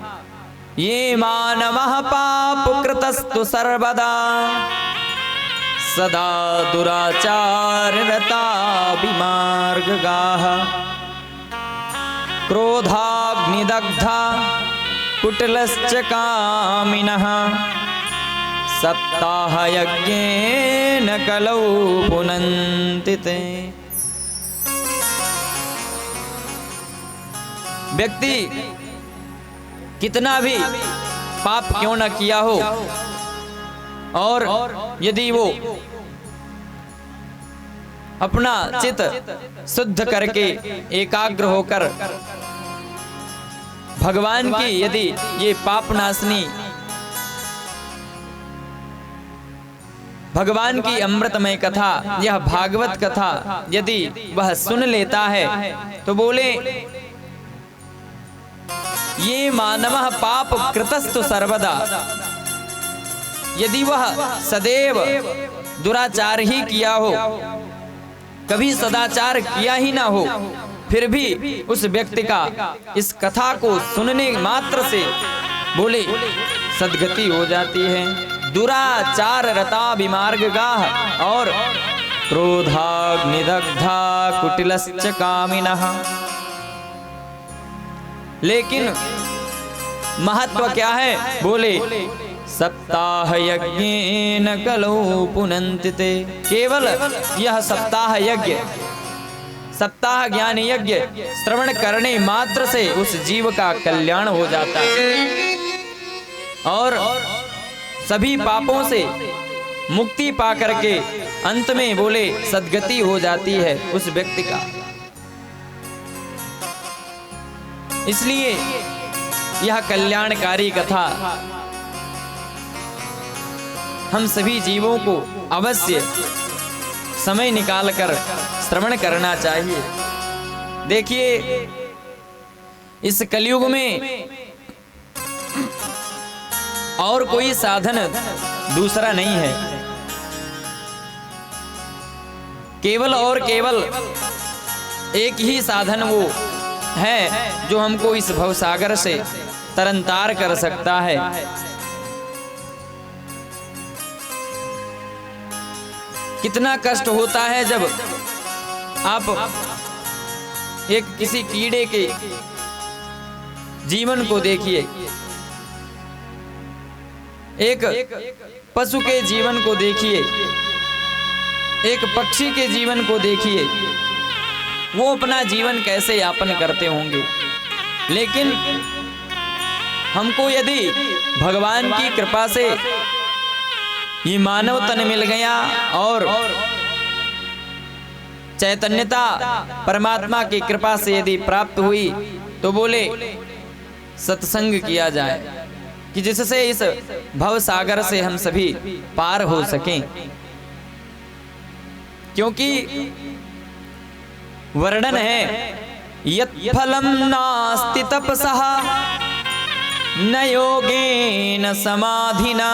ये मानवः पाप कृतस्तु सर्वदा सदा दुराचाररता विमार्गगाः। क्रोधाग्निदग्धा कुटिलश्च कामिनः सप्ताहयज्ञेन कलौ पुनन्ति ते। व्यक्ति कितना भी पाप क्यों न किया हो और यदि वो अपना चित्त शुद्ध करके एकाग्र होकर भगवान की यदि ये पाप नाशनी भगवान की अमृतमय कथा, यह भागवत कथा यदि वह सुन लेता है तो बोले, ये मानवः पाप कृतस्तु सर्वदा। यदि वह सदैव दुराचार ही किया हो, कभी सदाचार किया ही ना हो, फिर भी उस व्यक्ति का इस कथा को सुनने मात्र से बोले सद्गति हो जाती है। दुराचार रता विमार्गगाः। और क्रोधाग्निदग्धा कुटिलश्च कामिनः। लेकिन महत्व क्या है? बोले सप्ताह यज्ञेन कलौ पुनन्ति ते। केवल यह सप्ताह यज्ञ, सप्ताह ज्ञान यज्ञ श्रवण करने मात्र से उस जीव का कल्याण हो जाता है और सभी पापों से मुक्ति पा करके अंत में बोले सद्गति हो जाती है उस व्यक्ति का। इसलिए यह कल्याणकारी कथा हम सभी जीवों को अवश्य समय निकालकर श्रवण करना चाहिए। देखिए इस कलयुग में और कोई साधन दूसरा नहीं है, केवल और केवल एक ही साधन वो है जो हमको इस भवसागर से तरनतार कर सकता है। कितना कष्ट होता है जब आप एक किसी कीड़े के जीवन को देखिए, एक पशु के जीवन को देखिए, एक पक्षी के जीवन को देखिए, वो अपना जीवन कैसे यापन करते होंगे। लेकिन हमको यदि भगवान की कृपा से ये मानव तन मिल गया और चैतन्यता परमात्मा की कृपा से यदि प्राप्त हुई तो बोले सत्संग किया जाए कि जिससे इस भव सागर से हम सभी पार हो सकें। क्योंकि वर्णन है यत् फलम नास्ति तपसः न योगेन समाधिना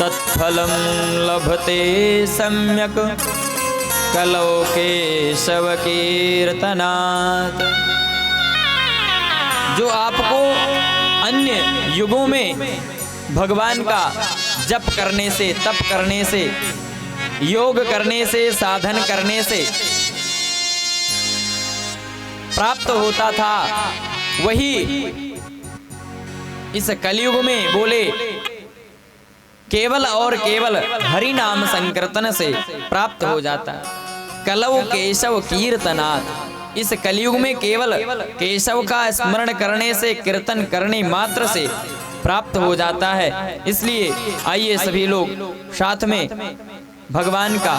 तत्फलम लभते सम्यक कलौ केशव कीर्तनात्। जो आपको अन्य युगों में भगवान का जप करने से, तप करने से, योग करने से, साधन करने से प्राप्त होता था, वही इस कलयुग में बोले केवल और केवल हरि नाम संकीर्तन से प्राप्त हो जाता है। कलौ केशव कीर्तनात्। इस कलयुग में केवल केशव का स्मरण करने से, कीर्तन करने मात्र से प्राप्त हो जाता है। इसलिए आइए सभी लोग साथ में भगवान का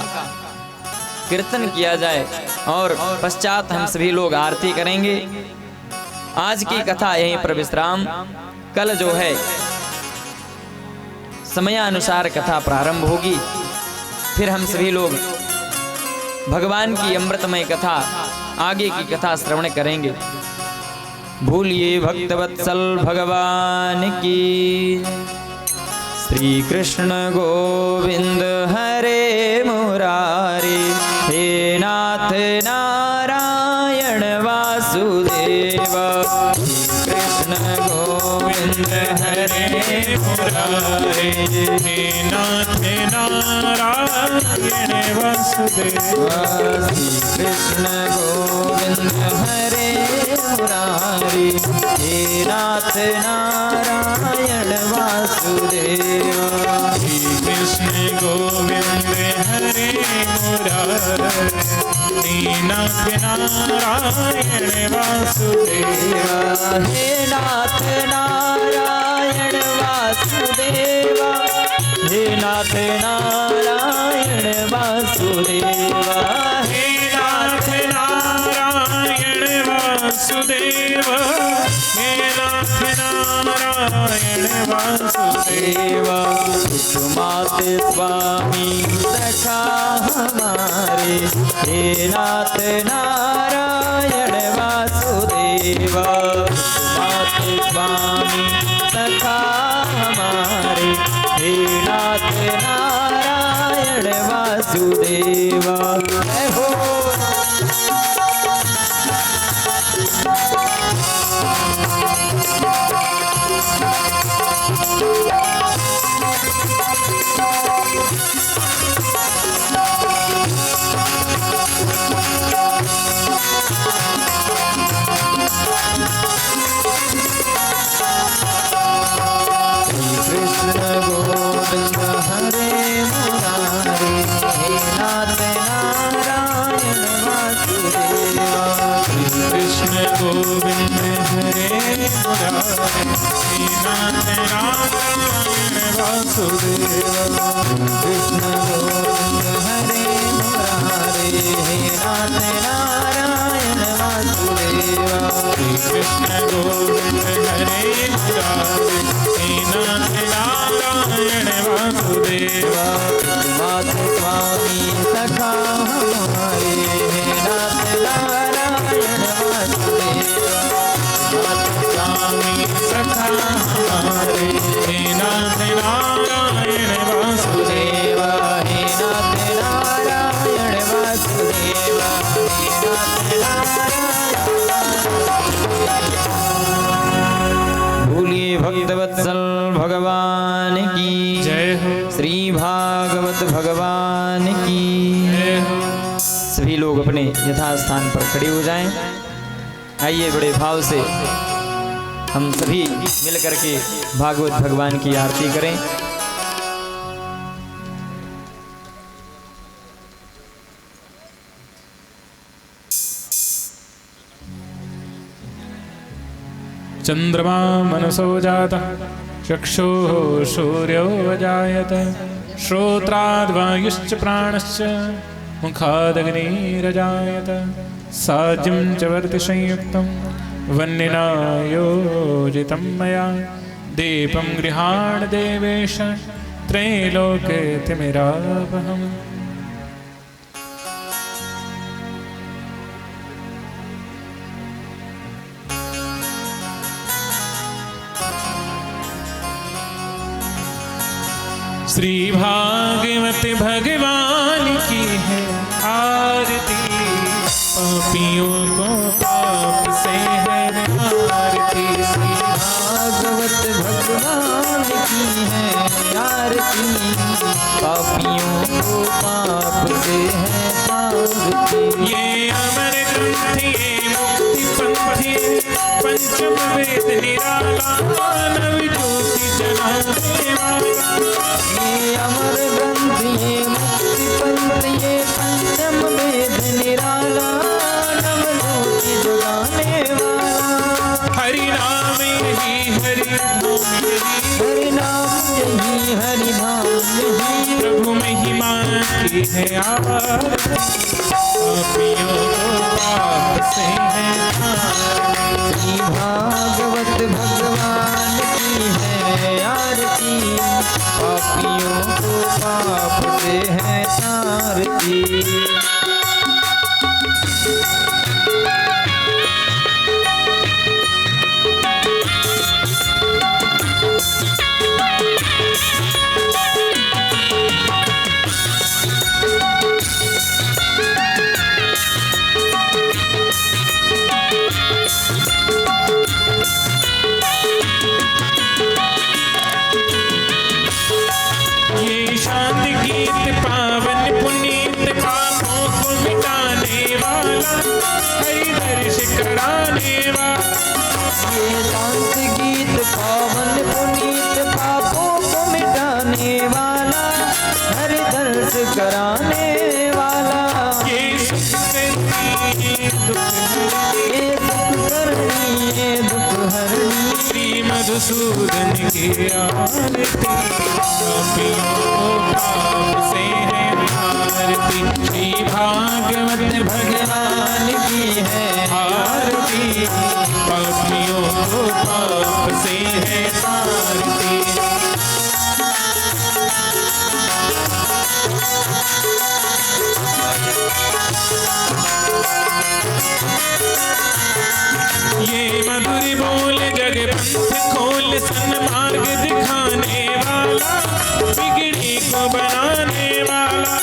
कीर्तन किया जाए और पश्चात हम सभी लोग आरती करेंगे। आज की कथा यहीं पर विश्राम। कल जो है समयानुसार कथा प्रारंभ होगी, फिर हम सभी लोग भगवान की अमृतमय कथा, आगे की कथा श्रवण करेंगे। भूलिए भक्तवत्सल भगवान की। श्री कृष्ण गोविंद हरे मुरारी, हे नाथ नारायण वासुदेव। कृष्ण गोविंद हरे मुरारी, हे नाथ नारायण वासुदेव। कृष्ण गोविंद हरे मुरारी, हे नाथ नारायण वासुदेव। कृष्ण गोविंद हरे मुरारी, नाथ नारायण वासुदेव। हे नाथ नारायण वासुदेव, हे नाथ नारायण वासुदेव। हे नाथ नारायण वासुदेव, हे नाथ नारायण वासुदेव। मात स्वामी सखा हमारे, हे नाथ नारायण वासुदेव। मात स्वामी सखा हमारे, हे नाथ नारायण वासुदेव। जय हो। हे नाथ नारायण वासुदेवा कृष्ण गोविंद हरे मुरारे हे नाथ नारायण वासुदेवा श्री कृष्ण गोविंद हरे मुरारे हे नाथ नारायण वासुदेवा मात स्वामी सखा हमारे हे नाथ नारायण वासुदेवा मात स्वामी सखा हमारे हे नाथ नारायण वासुदेवा हे नाथ नारायण वासुदेवा हे नाथ नारायण। बोलिए भक्तवत्सल भगवान की जय हो श्री भागवत भगवान की जय हो। सभी लोग अपने यथास्थान पर खड़े हो जाएं। आइए बड़े भाव से हम सभी मिलकर के भागवत भगवान की आरती करें। चंद्रमा मनसो जातः चक्षुः सूर्यो अजायत श्रोत्राद्वायुश्च प्राणश्च मुखादग्निरजायत साज्यं च वर्ति संयुक्तं वह्निना योजितं मया दीपं गृहाण देवेश त्रैलोक्य तिमिरापहम्। श्री भागवत भगवान की है आरती पापियों को पाप से है आरती। श्री भागवत भगवान की है आरती पापियों को पाप से है तारती। ये अमर ग्रंथ ये मुक्ति पंथी पंचम वेद निराला नव ज्योति जलाने वाला। ये अमर ग्रंथ ये मुक्ति पंथ ये पंचम वेद निराला नव ज्योति जगाने वाला। हरि नाम यही हरि नाम यही हरि नाम यही हरि धाम यही प्रभु महिमा की है आरती पापियों को पाप से है श्री भागवत भगवान की है आरती पापियों को पाप से है तारती। ये शांति गीत पावन पुनीत पापों को मिटाने वाला हरि दर्श कराने वाला। ये शांत गीत पावन पुनीत पापों को मिटाने वाला हर दर्श कराने वाला। ये सुख करनी ये सुख करनी ये दुख हरनी श्री मधुसूदन की आरती पापियों को पाप से है आरती। श्री भागवत भगवान की है आरती पापियों को पाप से है आरती। ये मधुर बोल जग पंथ खोल सन्मार्ग दिखाने वाला बिगड़ी को बनाने वाला।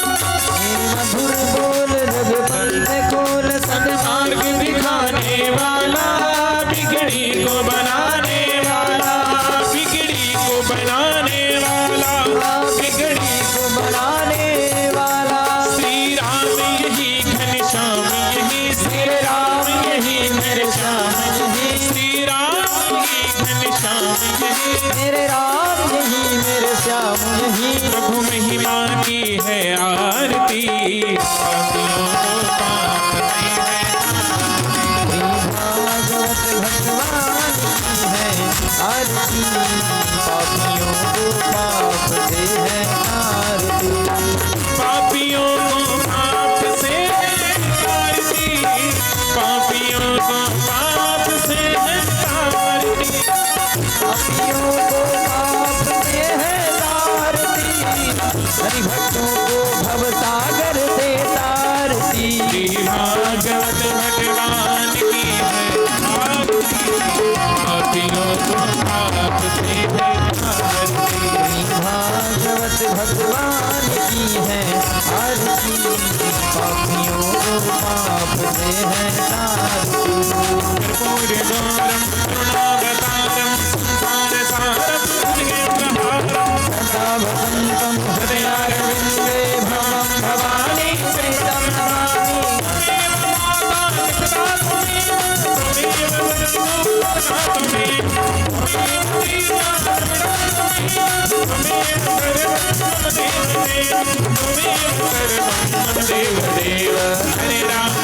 ये मधुर बोल जग पंथ खोल सन्मार्ग दिखाने वाला बिगड़ी को बनाने वाला बिगड़ी को बनाने वाला बिगड़ी को बनाने वाला। श्री राम यही घनश्याम यही श्री राम यही मेरे श्याम यही श्री राम यही घनश्याम यही मेरे राम यही मेरे श्याम यही प्रभु महिमा की है आरती पापियों को पाप से है। श्री भागवत भगवान की है को भवसागर से तारती। श्री भागवत भगवान की है आरती, पापियों को पाप से है तारती। भागवत भगवान की है आरती, पापियों को पाप से है तारती। कर्पूर गौरम करुणावतारम संसार सारम भुजगेन्द्रहारम सदा वसन्तं हृदयारविन्दे भवं भवानी प्रीतं नमामि। त्वमेव माता पिता त्वमेव वरदो पिता त्वमेव त्वमेव देव हरे राम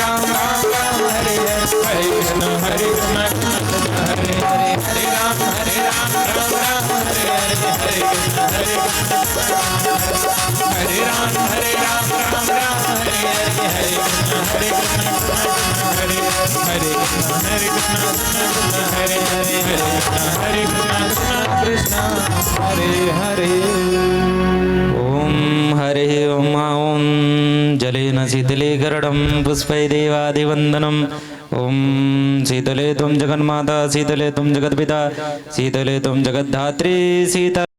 राम राम हरे हरे, हरे कृष्ण कृष्ण हरे हरे, हरे राम राम राम हरे हरे, हरे कृष्ण हरे राम राम राम हरे हरे, हरे कृष्ण हरे हरे, हरे कृष्ण हरे हरे, हरे कृष्ण कृष्ण हरे हरे। ओम हरे ओम ओम जलेन शीतले गरुडं पुष्पै देवादिवन्दनम्। ओम शीतले त्वं जगन्माता, शीतले त्वं जगत्पिता, शीतले त्वं जगद्धात्री, शीतले